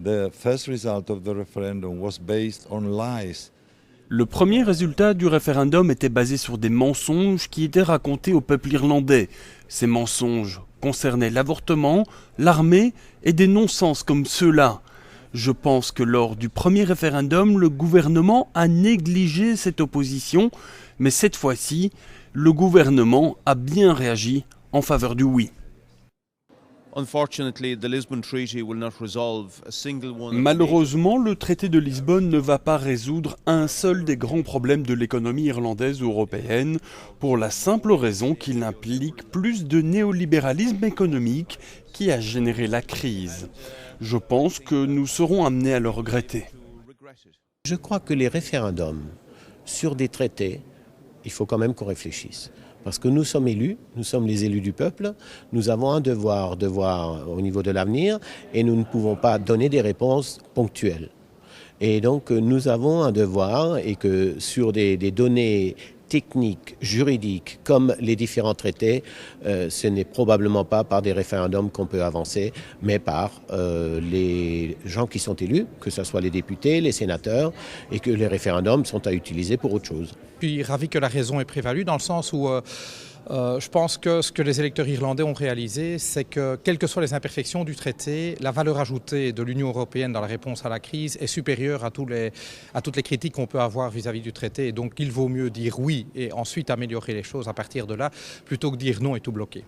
The first result of the referendum was based on lies. Le premier résultat du référendum était basé sur des mensonges qui étaient racontés au peuple irlandais. Ces mensonges concernaient l'avortement, l'armée et des non-sens comme ceux-là. Je pense que lors du premier référendum, le gouvernement a négligé cette opposition, mais cette fois-ci, le gouvernement a bien réagi en faveur du oui. Malheureusement, le traité de Lisbonne ne va pas résoudre un seul des grands problèmes de l'économie irlandaise ou européenne, pour la simple raison qu'il implique plus de néolibéralisme économique qui a généré la crise. Je pense que nous serons amenés à le regretter. Je crois que les référendums sur des traités, il faut quand même qu'on réfléchisse. Parce que nous sommes élus, nous sommes les élus du peuple, nous avons un devoir de voir au niveau de l'avenir et nous ne pouvons pas donner des réponses ponctuelles. Et donc nous avons un devoir et que sur des données techniques, juridiques, comme les différents traités, ce n'est probablement pas par des référendums qu'on peut avancer, mais par les gens qui sont élus, que ce soit les députés, les sénateurs, et que les référendums sont à utiliser pour autre chose. Je suis ravi que la raison ait prévalu, dans le sens où je pense que ce que les électeurs irlandais ont réalisé, c'est que, quelles que soient les imperfections du traité, la valeur ajoutée de l'Union européenne dans la réponse à la crise est supérieure à toutes les critiques qu'on peut avoir vis-à-vis du traité. Et donc il vaut mieux dire oui et ensuite améliorer les choses à partir de là, plutôt que dire non et tout bloquer.